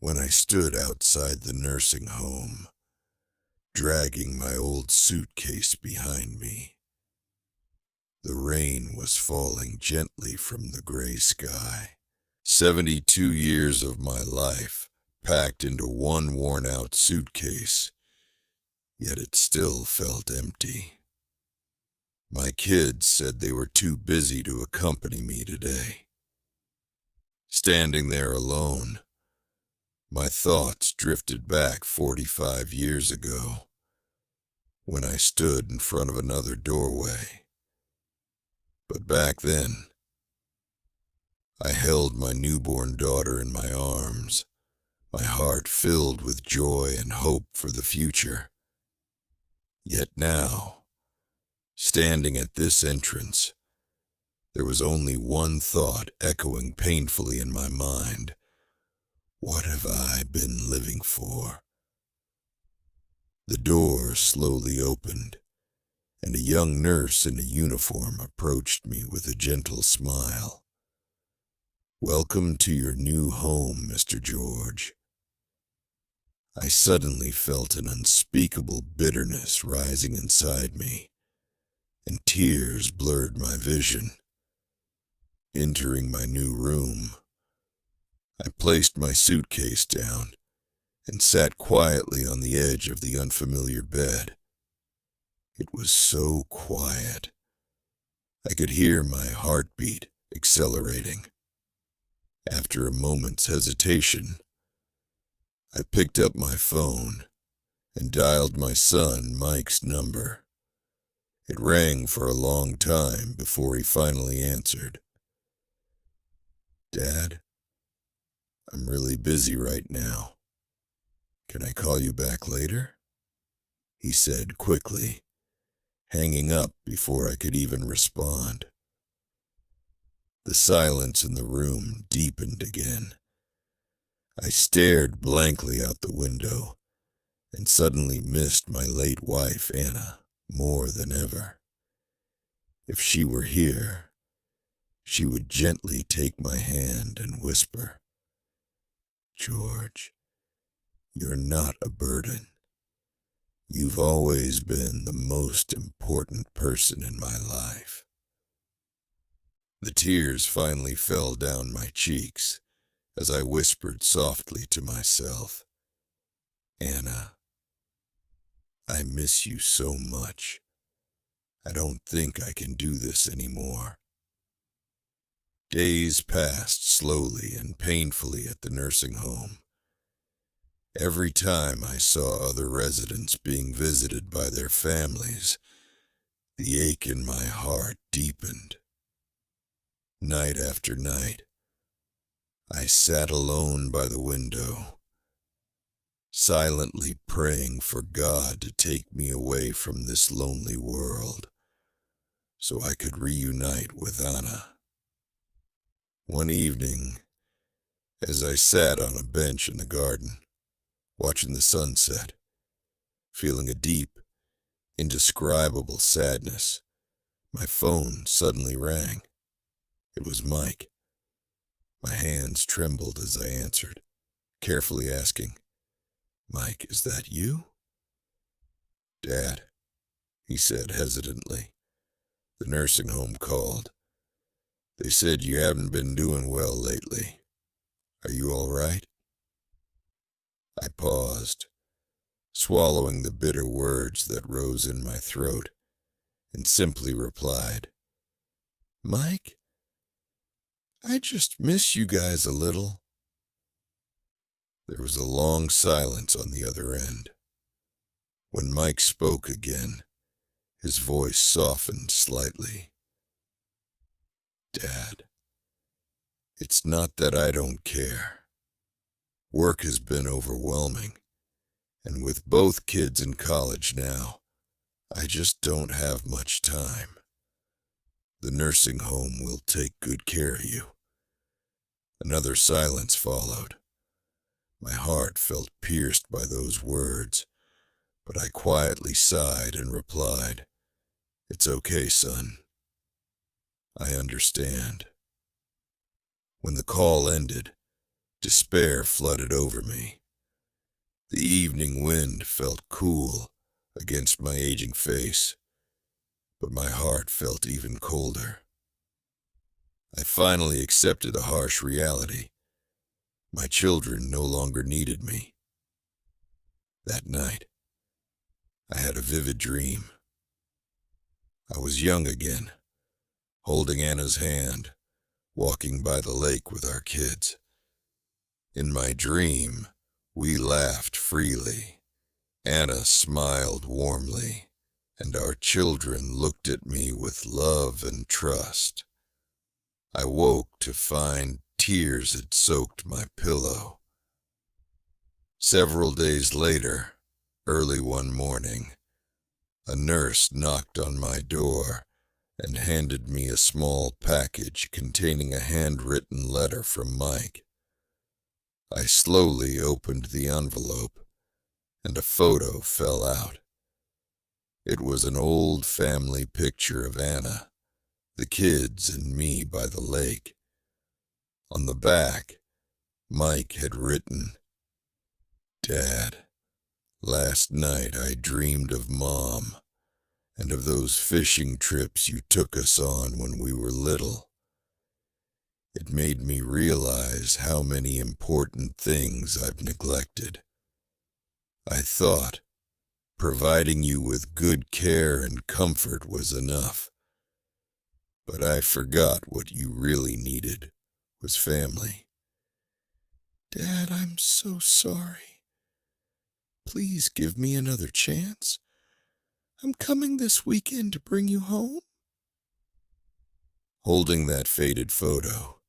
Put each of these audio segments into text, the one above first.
When I stood outside the nursing home, dragging my old suitcase behind me, the rain was falling gently from the gray sky. 72 years of my life packed into one worn-out suitcase, yet it still felt empty. My kids said they were too busy to accompany me today. Standing there alone, my thoughts drifted back 45 years ago, when I stood in front of another doorway. But back then, I held my newborn daughter in my arms, my heart filled with joy and hope for the future. Yet now, standing at this entrance, there was only one thought echoing painfully in my mind. What have I been living for? The door slowly opened, and a young nurse in a uniform approached me with a gentle smile. "Welcome to your new home, Mr. George." I suddenly felt an unspeakable bitterness rising inside me, and tears blurred my vision. Entering my new room, I placed my suitcase down and sat quietly on the edge of the unfamiliar bed. It was so quiet. I could hear my heartbeat accelerating. After a moment's hesitation, I picked up my phone and dialed my son Mike's number. It rang for a long time before he finally answered. "Dad, I'm really busy right now. Can I call you back later?" he said quickly, hanging up before I could even respond. The silence in the room deepened again. I stared blankly out the window and suddenly missed my late wife, Anna, more than ever. If she were here, she would gently take my hand and whisper, "George, you're not a burden. You've always been the most important person in my life." The tears finally fell down my cheeks as I whispered softly to myself, "Anna, I miss you so much. I don't think I can do this anymore." Days passed slowly and painfully at the nursing home. Every time I saw other residents being visited by their families, the ache in my heart deepened. Night after night, I sat alone by the window, silently praying for God to take me away from this lonely world, so I could reunite with Anna. One evening, as I sat on a bench in the garden, watching the sunset, feeling a deep, indescribable sadness, my phone suddenly rang. It was Mike. My hands trembled as I answered, carefully asking, "Mike, is that you?" "Dad," he said hesitantly. "The nursing home called. They said you haven't been doing well lately. Are you all right?" I paused, swallowing the bitter words that rose in my throat, and simply replied, "Mike, I just miss you guys a little." There was a long silence on the other end. When Mike spoke again, his voice softened slightly. "Dad, it's not that I don't care. Work has been overwhelming, and with both kids in college now, I just don't have much time. The nursing home will take good care of you." Another silence followed. My heart felt pierced by those words, but I quietly sighed and replied, "It's okay, son. I understand." When the call ended, Despair flooded over me. The evening wind felt cool against my aging face, but my heart felt even colder. I finally accepted a harsh reality. My children no longer needed me. That night, I had a vivid dream. I was young again, holding Anna's hand, walking by the lake with our kids. In my dream, we laughed freely. Anna smiled warmly, and our children looked at me with love and trust. I woke to find tears had soaked my pillow. Several days later, early one morning, a nurse knocked on my door and handed me a small package containing a handwritten letter from Mike. I slowly opened the envelope, and a photo fell out. It was an old family picture of Anna, the kids, and me by the lake. On the back, Mike had written, "Dad, last night I dreamed of Mom and of those fishing trips you took us on when we were little. It made me realize how many important things I've neglected. I thought providing you with good care and comfort was enough, but I forgot what you really needed was family. Dad, I'm so sorry. Please give me another chance. I'm coming this weekend to bring you home." Holding that faded photo,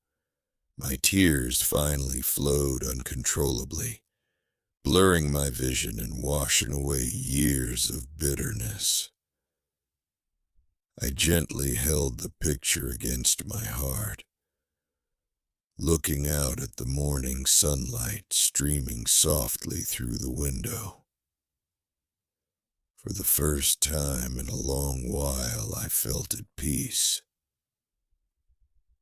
my tears finally flowed uncontrollably, blurring my vision and washing away years of bitterness. I gently held the picture against my heart, looking out at the morning sunlight streaming softly through the window. For the first time in a long while, I felt at peace.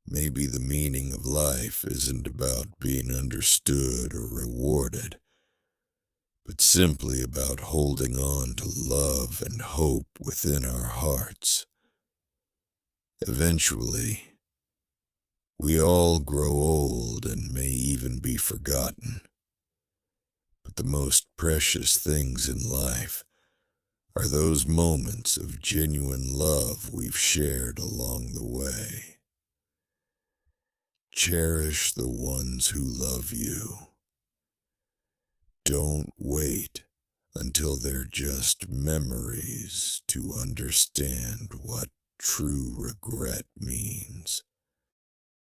Maybe the meaning of life isn't about being understood or rewarded, but simply about holding on to love and hope within our hearts. Eventually, we all grow old and may even be forgotten, but the most precious things in life are those moments of genuine love we've shared along the way. Cherish the ones who love you. Don't wait until they're just memories to understand what true regret means.